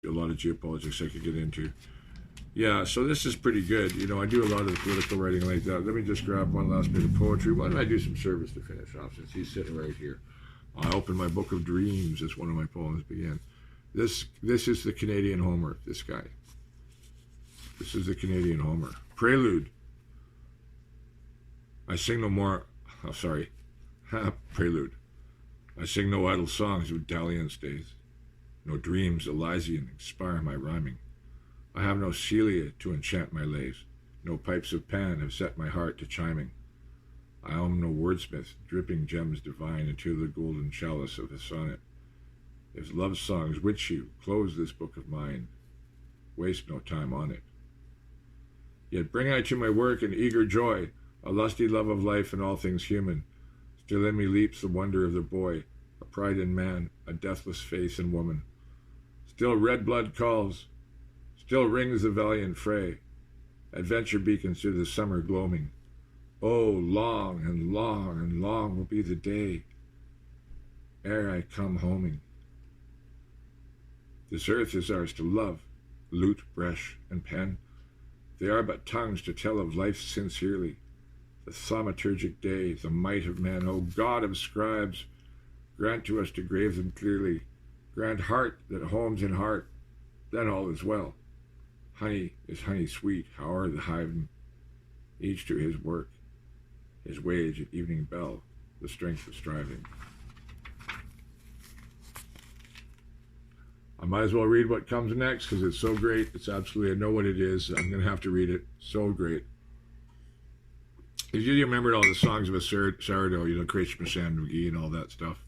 a lot of geopolitics I could get into. Yeah, so this is pretty good. You know, I do a lot of political writing like that. Let me just grab one last bit of poetry. Why don't I do some service to finish off since he's sitting right here? I open my book of dreams as one of my poems began. This is the Canadian Homer, this guy. This is the Canadian Homer. Prelude. I sing no more, oh sorry, prelude. I sing no idle songs of dalliance days. No dreams Elysian inspire my rhyming. I have no Celia to enchant my lays. No pipes of Pan have set my heart to chiming. I am no wordsmith, dripping gems divine into the golden chalice of a sonnet. If love songs witch you, close this book of mine. Waste no time on it. Yet bring I to my work an eager joy, a lusty love of life and all things human. Still in me leaps the wonder of the boy, a pride in man, a deathless faith in woman. Still red blood calls, still rings the valiant fray. Adventure beacons through the summer gloaming. Oh, long and long and long will be the day ere I come homing. This earth is ours to love, lute, brush, and pen. They are but tongues to tell of life sincerely. The thaumaturgic day, the might of men, O God of scribes, grant to us to grave them clearly. Grant heart that homes in heart, then all is well. Honey is honey sweet, howe'er the hive, each to his work, his wage at evening bell, the strength of striving. I might as well read what comes next because it's so great. It's absolutely, I know what it is. I'm going to have to read it. So great. If you remembered all the songs of a sourdough, you know, Creation from Sam McGee and all that stuff.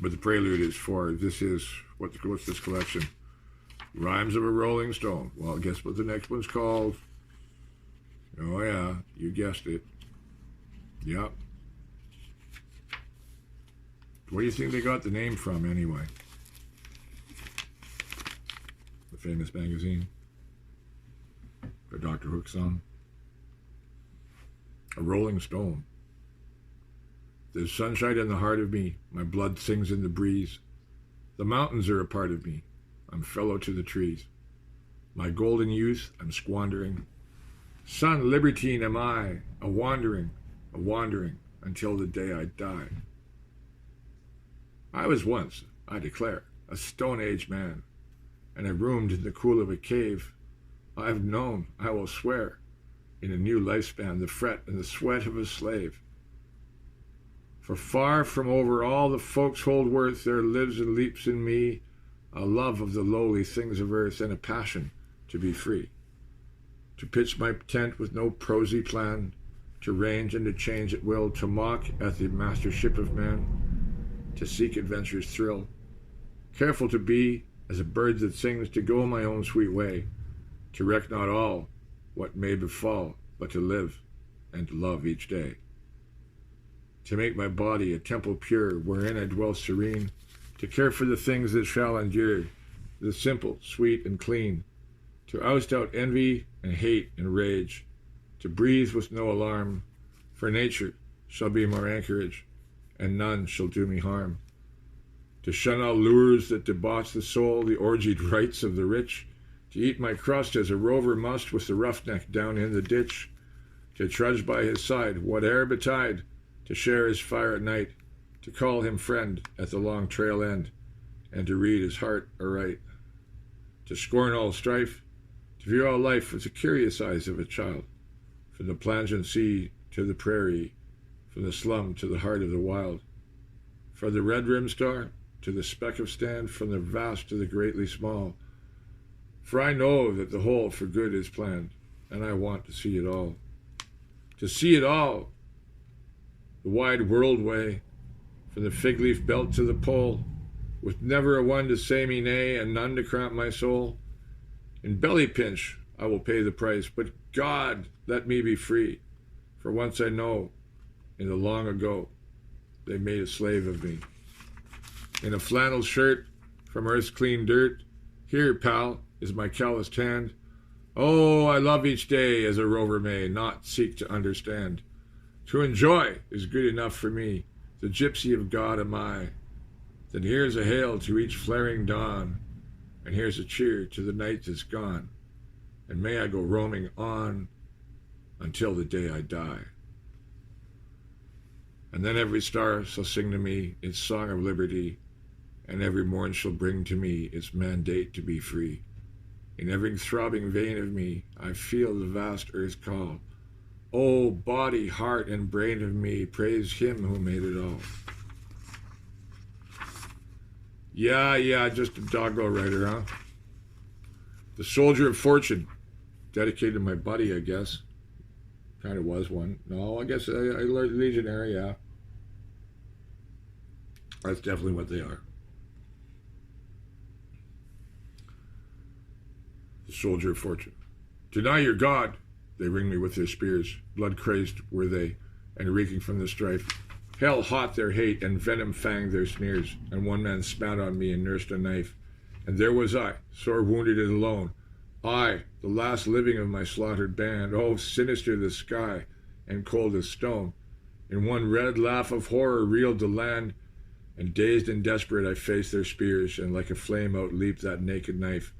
But the prelude is for, this is, what's this collection? Rhymes of a Rolling Stone. Well, guess what the next one's called? Oh yeah, you guessed it. Yep. Where do you think they got the name from anyway? The famous magazine for Dr. Hook's on. A Rolling Stone. There's sunshine in the heart of me. My blood sings in the breeze. The mountains are a part of me. I'm fellow to the trees. My golden youth I'm squandering. Sun libertine am I, a wandering, until the day I die. I was once, I declare, a Stone Age man, and I roomed in the cool of a cave. I've known, I will swear, in a new lifespan, the fret and the sweat of a slave. For far from over all the folks hold worth, there lives and leaps in me a love of the lowly things of earth and a passion to be free. To pitch my tent with no prosy plan, to range and to change at will, to mock at the mastership of man, to seek adventure's thrill. Careful to be as a bird that sings, to go my own sweet way, to reck not all what may befall, but to live and to love each day. To make my body a temple pure, wherein I dwell serene, to care for the things that shall endure, the simple, sweet, and clean, to oust out envy and hate and rage, to breathe with no alarm, for nature shall be my anchorage, and none shall do me harm. To shun all lures that debauch the soul, the orgied rights of the rich, to eat my crust as a rover must with the roughneck down in the ditch, to trudge by his side, whate'er betide, to share his fire at night, to call him friend at the long trail end, and to read his heart aright, to scorn all strife, to view all life with the curious eyes of a child, from the plangent sea to the prairie, from the slum to the heart of the wild, from the red rimmed star to the speck of stand, from the vast to the greatly small. For I know that the whole for good is planned, and I want to see it all. To see it all, the wide world way, from the fig leaf belt to the pole, with never a one to say me nay, and none to cramp my soul. In belly pinch I will pay the price, but God, let me be free, for once I know, in the long ago, they made a slave of me. In a flannel shirt from earth's clean dirt, here, pal, is my calloused hand. Oh, I love each day as a rover may, not seek to understand. To enjoy is good enough for me, the gypsy of God am I. Then here's a hail to each flaring dawn. and here's a cheer to the night that's gone, and may I go roaming on until the day I die. And then every star shall sing to me its song of liberty, and every morn shall bring to me its mandate to be free. In every throbbing vein of me I feel the vast earth call. Oh, body, heart, and brain of me, praise him who made it all. Yeah, just a doggo writer, huh? The Soldier of Fortune, dedicated to my buddy, I guess. Kind of was one. No, I guess I learned Legionnaire, yeah. That's definitely what they are. The Soldier of Fortune. Deny your God, they ring me with their spears. Blood-crazed were they, and reeking from the strife. Hell hot their hate, and venom fanged their sneers. And one man spat on me and nursed a knife. And there was I, sore wounded and alone. I, the last living of my slaughtered band. Oh, sinister the sky, and cold as stone. In one red laugh of horror reeled the land, and dazed and desperate I faced their spears, and like a flame outleaped that naked knife,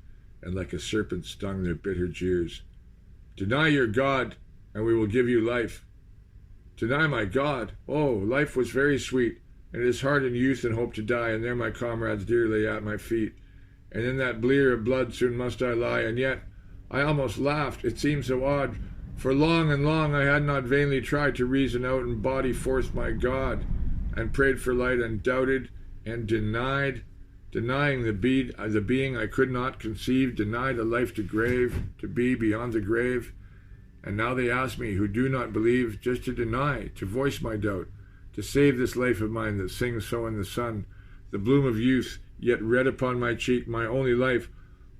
and like a serpent stung their bitter jeers. Deny your God, and we will give you life. Deny my God. Oh, life was very sweet, and it is hard in youth and hope to die, and there my comrades dear lay at my feet. And in that blear of blood soon must I lie, and yet I almost laughed, it seemed so odd, for long and long I had not vainly tried to reason out in body force my God, and prayed for light and doubted and denied, denying the being I could not conceive, denied a life to grave, to be beyond the grave. And now they ask me, who do not believe, just to deny, to voice my doubt, to save this life of mine that sings so in the sun, the bloom of youth, yet red upon my cheek, my only life.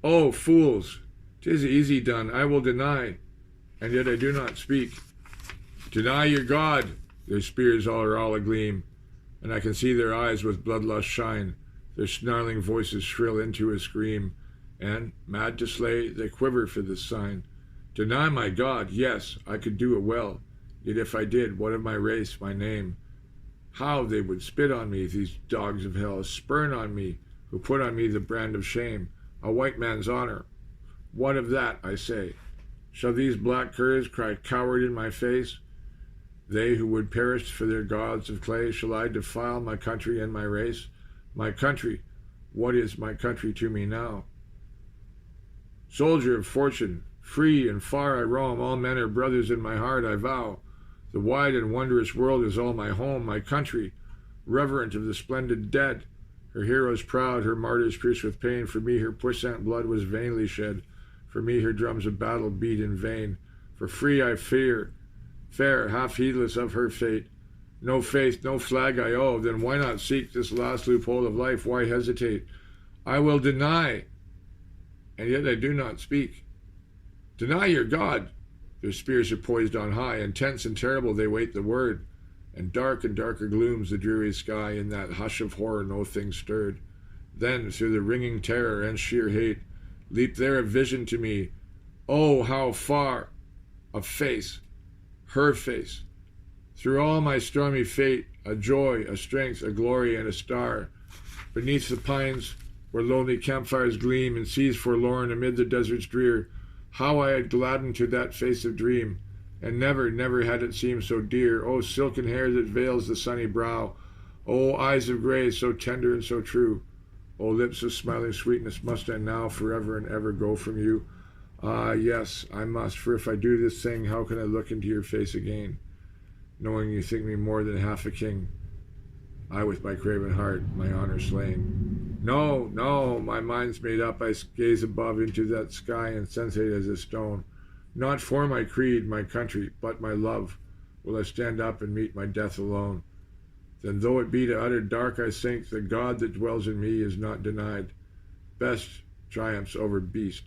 Oh, fools, 'tis easy done, I will deny, and yet I do not speak. Deny your God, their spears are all agleam, and I can see their eyes with bloodlust shine, their snarling voices shrill into a scream, and, mad to slay, they quiver for this sign. Deny my God, yes, I could do it well, yet if I did, what of my race, my name? How they would spit on me, these dogs of hell, spurn on me, who put on me the brand of shame, a white man's honor. What of that, I say? Shall these black curs cry coward in my face? They who would perish for their gods of clay, shall I defile my country and my race? My country, what is my country to me now? Soldier of fortune, free and far I roam, all men are brothers in my heart, I vow. The wide and wondrous world is all my home, my country, reverent of the splendid dead. Her heroes proud, her martyrs pierced with pain, for me her puissant blood was vainly shed, for me her drums of battle beat in vain. For free I fear, fair, half heedless of her fate. No faith, no flag I owe, then why not seek this last loophole of life? Why hesitate? I will deny, and yet I do not speak. Deny your God. Their spears are poised on high, and tense and terrible they wait the word. And darker glooms the dreary sky, in that hush of horror no thing stirred. Then, through the ringing terror and sheer hate, leaped there a vision to me. Oh, how far! A face, her face. Through all my stormy fate, a joy, a strength, a glory, and a star. Beneath the pines, where lonely campfires gleam, and seas forlorn amid the deserts drear, how I had gladdened to that face of dream, and never had it seemed so dear. Oh, silken hair that veils the sunny brow, oh, eyes of grace so tender and so true, oh, lips of smiling sweetness, must I now forever and ever go from you? Ah, yes, I must, for if I do this thing, how can I look into your face again, knowing you think me more than half a king, I with my craven heart, my honor slain. No, my mind's made up, I gaze above into that sky, insensate as a stone. Not for my creed, my country, but my love, will I stand up and meet my death alone. Then though it be to utter dark I sink, the God that dwells in me is not denied. Best triumphs over beast,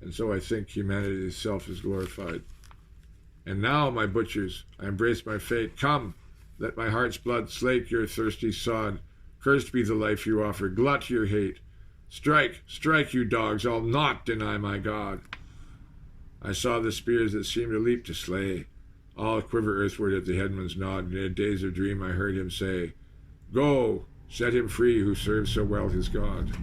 and so I think humanity itself is glorified. And now, my butchers, I embrace my fate. Come, let my heart's blood slake your thirsty sod. Cursed be the life you offer, glut your hate. Strike, you dogs, I'll not deny my God. I saw the spears that seemed to leap to slay, all quiver earthward at the headman's nod, and in a daze of dream I heard him say, Go, set him free who serves so well his God.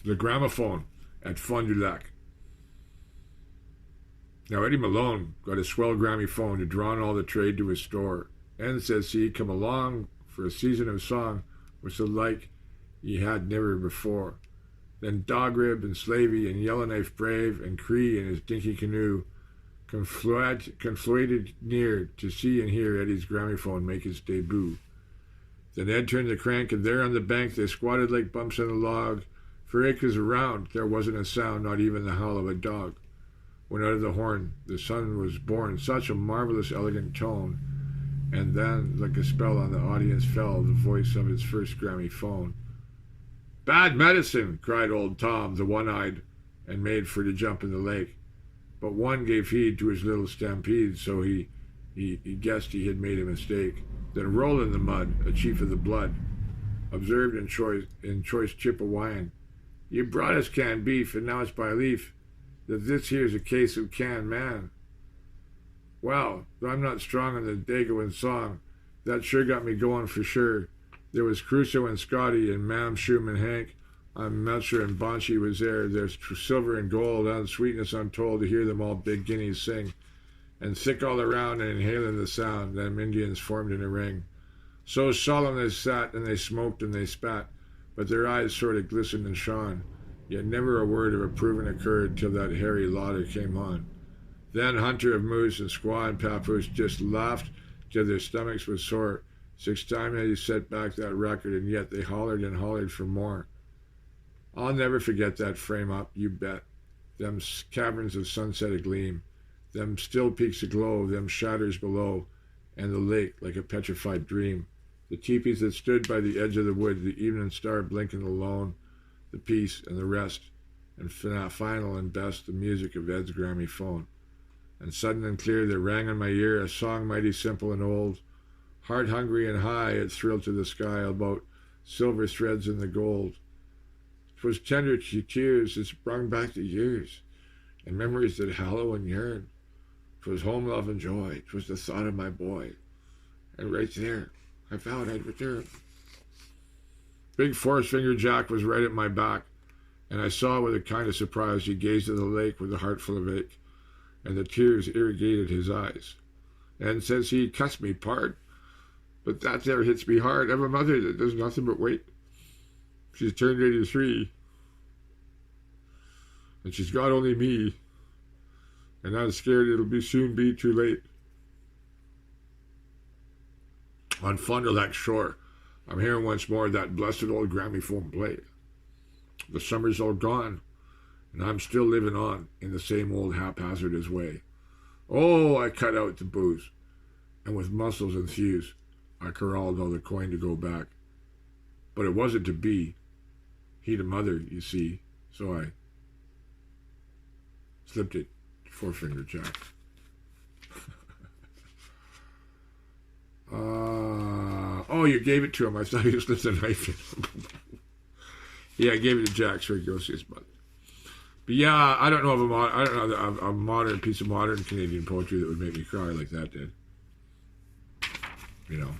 The gramophone at Fond du Lac. Now Eddie Malone got a swell Grammy phone to draw on all the trade to his store. And says he come along for a season of song was the like he had never before. Then Dog Rib and Slavey and Yellowknife Brave and Cree in his dinky canoe confluated near to see and hear Eddie's gramophone make its debut. Then Ed turned the crank, and there on the bank they squatted like bumps on a log. For acres around there wasn't a sound, not even the howl of a dog. When out of the horn the sun was born, such a marvelous elegant tone, and then, like a spell on the audience fell, the voice of his first Grammy phone. "Bad medicine!" cried old Tom, the one-eyed, and made for to jump in the lake. But one gave heed to his little stampede, so he guessed he had made a mistake. Then Roll in the Mud, a chief of the blood, observed in choice Chippewayan, "You brought us canned beef, and now it's by leaf that this here's a case of canned man." Well, though I'm not strong on the Dagoan song, that sure got me going for sure. There was Crusoe and Scotty and Mam, Shum and Hank. I'm Melcher and Bonchi was there. There's silver and gold and sweetness untold to hear them all big guineas sing. And thick all around and inhaling the sound, them Indians formed in a ring. So solemn they sat and they smoked and they spat, but their eyes sort of glistened and shone. Yet never a word of approving occurred till that hairy Lauder came on. Then Hunter of Moose and Squaw and Papoose just laughed till their stomachs was sore. 6 times had he set back that record, and yet they hollered and hollered for more. I'll never forget that frame-up, you bet. Them caverns of sunset agleam, them still peaks aglow, them shadows below, and the lake like a petrified dream. The teepees that stood by the edge of the wood, the evening star blinking alone, the peace and the rest, and final and best, the music of Ed's Grammy phone. And sudden and clear there rang in my ear a song mighty simple and old. Heart hungry and high, it thrilled to the sky about silver threads in the gold. 'Twas tender to tears, it sprung back the years, and memories that hallow and yearn. 'Twas home love and joy, 'twas the thought of my boy, and right there I vowed I'd return. Big Four-Finger Jack was right at my back, and I saw with a kind of surprise he gazed at the lake with a heart full of ache, and the tears irrigated his eyes. And says he, "Cuss me, pard, but that there hits me hard. I've a mother that does nothing but wait. She's turned 83, and she's got only me, and I'm scared it'll soon be too late." On Fond du Lac shore, I'm hearing once more that blessed old gramophone play. The summer's all gone, and I'm still living on in the same old haphazardous way. Oh, I cut out the booze, and with muscles and thews, I corralled all the coin to go back. But it wasn't to be. He'd a mother, you see, so I slipped it to Four-Finger Jack. Oh, you gave it to him. I thought you slipped a knife in. Yeah, I gave it to Jack so he goes see his mother. But yeah, I don't know of a modern piece of modern Canadian poetry that would make me cry like that did. You know.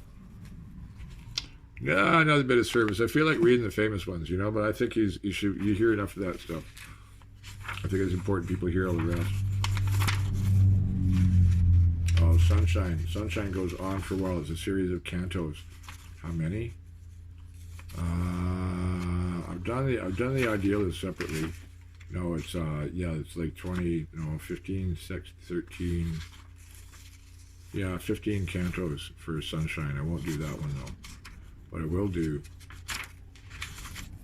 Yeah, another bit of service. I feel like reading the famous ones, you know, but I think you hear enough of that stuff. I think it's important people hear all the rest. Oh, Sunshine. Sunshine goes on for a while. It's a series of cantos. How many? I've done the Idealist separately. No, it's it's like 20, 15, 6, 13. Yeah, 15 cantos for Sunshine. I won't do that one though, but I will do.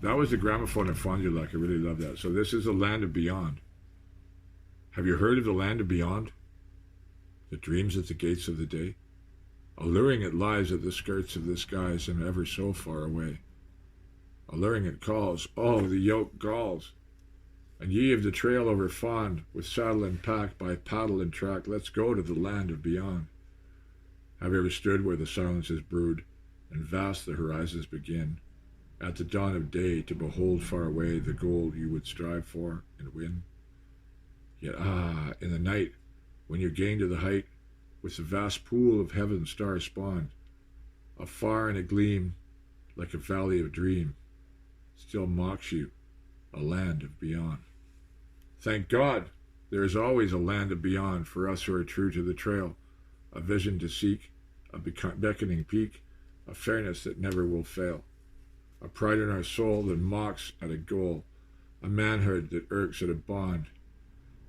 That was the gramophone at Fond du Lac. I really love that. So this is the Land of Beyond. Have you heard of the Land of Beyond? That dreams at the gates of the day. Alluring it lies at the skirts of the skies and ever so far away. Alluring it calls, oh, the yoke galls. And ye of the trail over Fond, with saddle and pack, by paddle and track, let's go to the Land of Beyond. Have you ever stood where the silences brood, and vast the horizons begin, at the dawn of day to behold far away the goal you would strive for and win? Yet in the night, when you gain to the height, with the vast pool of heaven stars spawned, afar in a gleam, like a valley of dream, still mocks you a land of beyond. Thank God, there is always a land of beyond for us who are true to the trail, a vision to seek, a beckoning peak, a fairness that never will fail, a pride in our soul that mocks at a goal, a manhood that irks at a bond.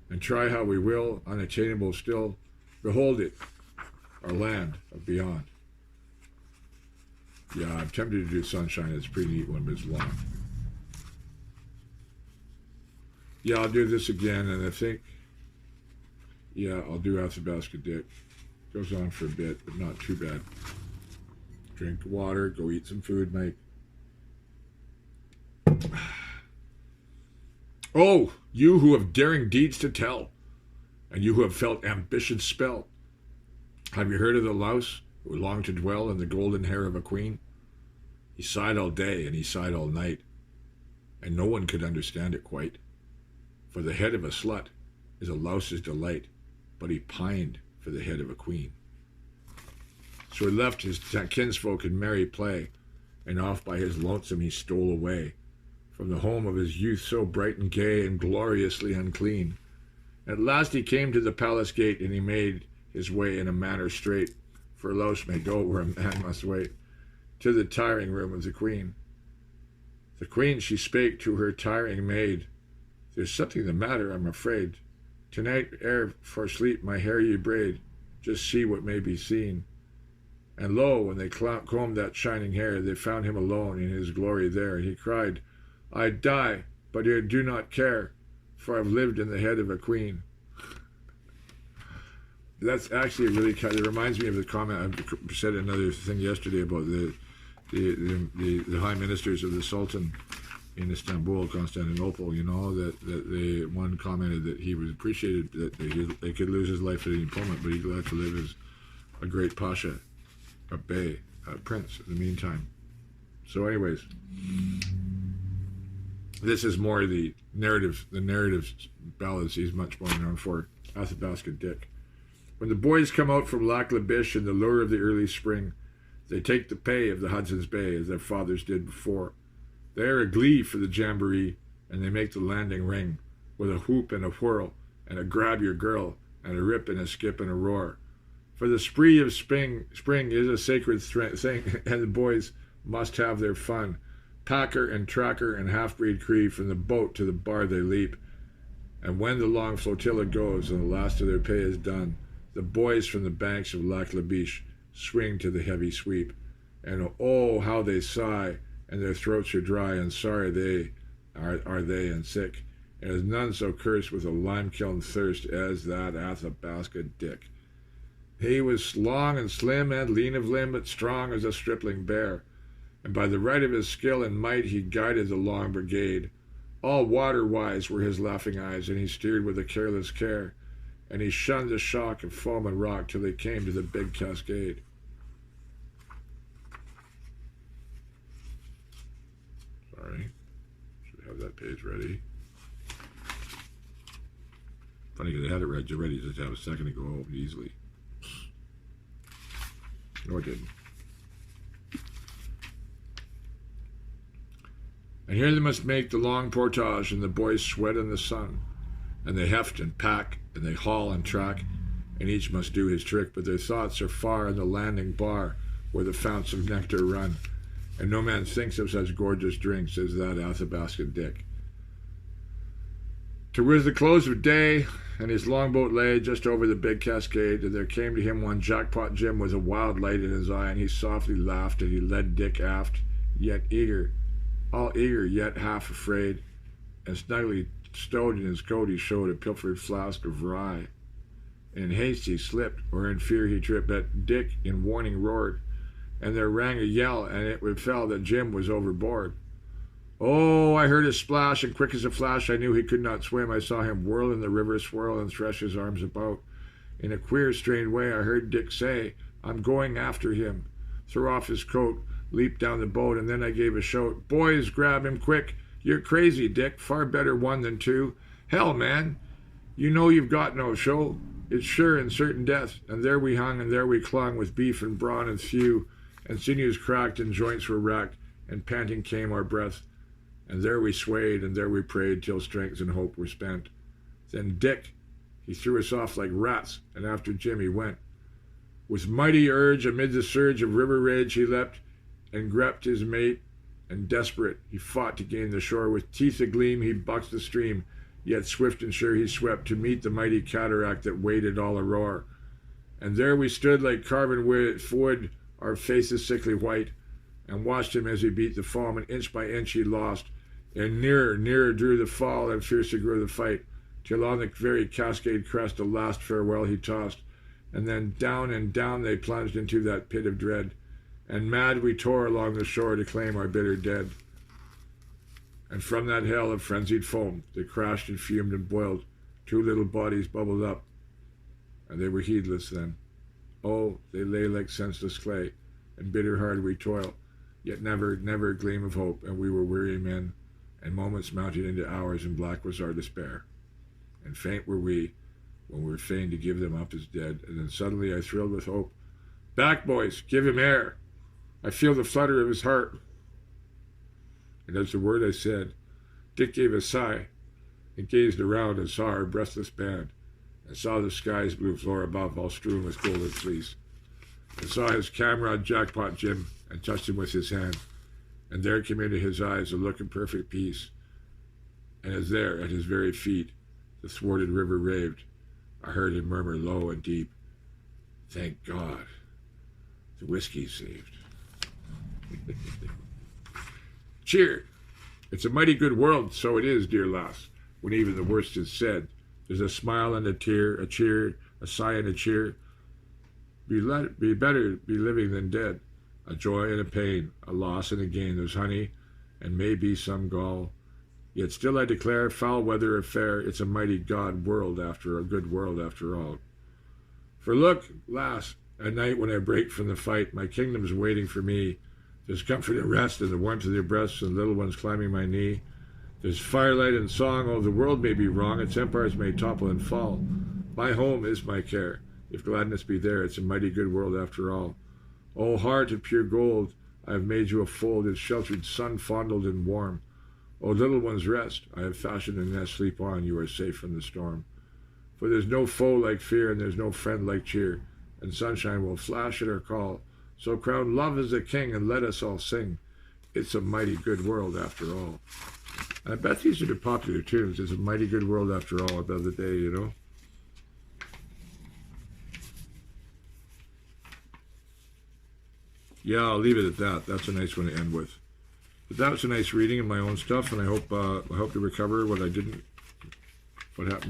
And try how we will, unattainable still, behold it, our land of beyond. Yeah, I'm tempted to do Sunshine. It's a pretty neat one, but it's long. Yeah, I'll do this again, and I think, yeah, I'll do Athabasca Dick. Goes on for a bit, but not too bad. Drink water, go eat some food, Mike. Oh, you who have daring deeds to tell, and you who have felt ambition's spell, have you heard of the louse who longed to dwell in the golden hair of a queen? He sighed all day and he sighed all night, and no one could understand it quite. For the head of a slut is a louse's delight, but he pined for the head of a queen. So he left his kinsfolk in merry play, and off by his lonesome he stole away, from the home of his youth so bright and gay and gloriously unclean. At last he came to the palace gate, and he made his way in a manner straight, for a louse may go where a man must wait, to the tiring room of the queen. The queen, she spake to her tiring maid, there's something the matter, I'm afraid. Tonight, ere for sleep, my hair ye braid, just see what may be seen. And lo, when they combed that shining hair, they found him alone in his glory there. He cried, I'd die, but I do not care, for I've lived in the head of a queen. That's actually really kind of, it reminds me of the comment, I said another thing yesterday about the high ministers of the Sultan in Istanbul, Constantinople, you know, that one commented that he was appreciated that they could lose his life at any moment, but he'd glad to live as a great pasha, a bey, a prince in the meantime. So anyways, this is more the narrative ballads he's much more known for, Athabasca Dick. When the boys come out from Lac La Biche in the lure of the early spring, they take the pay of the Hudson's Bay as their fathers did before. They are a glee for the jamboree, and they make the landing ring with a whoop and a whirl, and a grab your girl, and a rip and a skip and a roar. For the spree of spring is a sacred thing, and the boys must have their fun. Packer and tracker and half-breed Cree, from the boat to the bar they leap. And when the long flotilla goes and the last of their pay is done, the boys from the banks of Lac La Biche swing to the heavy sweep. And oh, how they sigh, and their throats are dry, and sorry they are they and sick. And there's none so cursed with a lime-kiln thirst as that Athabasca Dick. He was long and slim and lean of limb, but strong as a stripling bear. And by the right of his skill and might he guided the long brigade. All water-wise were his laughing eyes, and he steered with a careless care. And he shunned the shock of foam and rock till they came to the big cascade. Sorry, should have that page ready. Funny because I had it ready just have a second to go easily. No, it didn't. And here they must make the long portage, and the boys sweat in the sun, and they heft and pack, and they haul and track, and each must do his trick, but their thoughts are far in the landing bar, where the founts of nectar run, and no man thinks of such gorgeous drinks as that Athabasca Dick. Towards the close of day, and his longboat lay just over the big cascade, and there came to him one Jackpot Jim with a wild light in his eye, and he softly laughed, and he led Dick aft, yet eager, all eager, yet half afraid, and snugly stowed in his coat he showed a pilfered flask of rye. In haste he slipped, or in fear he tripped, but Dick in warning roared, and there rang a yell, and it befell that Jim was overboard. Oh, I heard a splash, and quick as a flash I knew he could not swim. I saw him whirl in the river, swirl, and thresh his arms about. In a queer, strained way I heard Dick say, I'm going after him. Threw off his coat, leaped down the boat, and then I gave a shout. Boys, grab him quick. You're crazy, Dick. Far better one than two. Hell, man, you know you've got no show. It's sure and certain death. And there we hung, and there we clung, with beef and brawn and thew, and sinews cracked and joints were racked, and panting came our breath. And there we swayed, and there we prayed, till strength and hope were spent. Then Dick, he threw us off like rats, and after Jim he went. With mighty urge, amid the surge of river rage, he leapt, and grepped his mate, and desperate, he fought to gain the shore. With teeth agleam, he bucked the stream, yet swift and sure he swept, to meet the mighty cataract that waded all aroar. And there we stood like carven wood, our faces sickly white, and watched him as he beat the foam, and inch by inch he lost, and nearer, nearer drew the fall, and fiercer grew the fight, till on the very cascade crest a last farewell he tossed, and then down and down they plunged into that pit of dread, and mad we tore along the shore to claim our bitter dead. And from that hell of frenzied foam that crashed and fumed and boiled, two little bodies bubbled up, and they were heedless then. Oh, they lay like senseless clay, and bitter hard we toil, yet never, never a gleam of hope, and we were weary men, and moments mounted into hours, and black was our despair. And faint were we, when we were fain to give them up as dead, and then suddenly I thrilled with hope. Back, boys, give him air. I feel the flutter of his heart. And as the word I said, Dick gave a sigh, and gazed around and saw our breathless band, and saw the sky's blue floor above all strewn with golden fleece, and saw his comrade Jackpot Jim, and touched him with his hand, and there came into his eyes a look of perfect peace. And as there, at his very feet, the thwarted river raved, I heard him murmur low and deep, "Thank God, the whiskey's saved." Cheer! It's a mighty good world, so it is, dear lass, when even the worst is said. There's a smile and a tear, a cheer, a sigh and a cheer. Be better be living than dead. A joy and a pain, a loss and a gain. There's honey, and maybe some gall. Yet still I declare, foul weather or fair, it's a mighty good world after all. For look, lass, at night when I break from the fight, my kingdom's waiting for me. There's comfort and rest in the warmth of their breasts, and little ones climbing my knee. There's firelight and song. Oh, the world may be wrong, its empires may topple and fall. My home is my care. If gladness be there, it's a mighty good world after all. Oh, heart of pure gold, I have made you a fold, its sheltered sun fondled and warm. Oh, little ones, rest, I have fashioned a nest, sleep on, you are safe from the storm. For there's no foe like fear, and there's no friend like cheer, and sunshine will flash at our call. So crown love as a king, and let us all sing, it's a mighty good world after all. I bet these are the popular tunes. It's a mighty good world after all, about the day, you know. Yeah, I'll leave it at that. That's a nice one to end with. But that was a nice reading of my own stuff, and I hope to recover what happened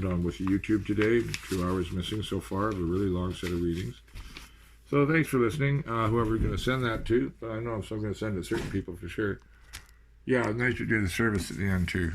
on with YouTube today. 2 hours missing so far of a really long set of readings. So thanks for listening. Whoever you're going to send that to, but I know I'm still going to send it to certain people for sure. Yeah, nice to do the service at the end too.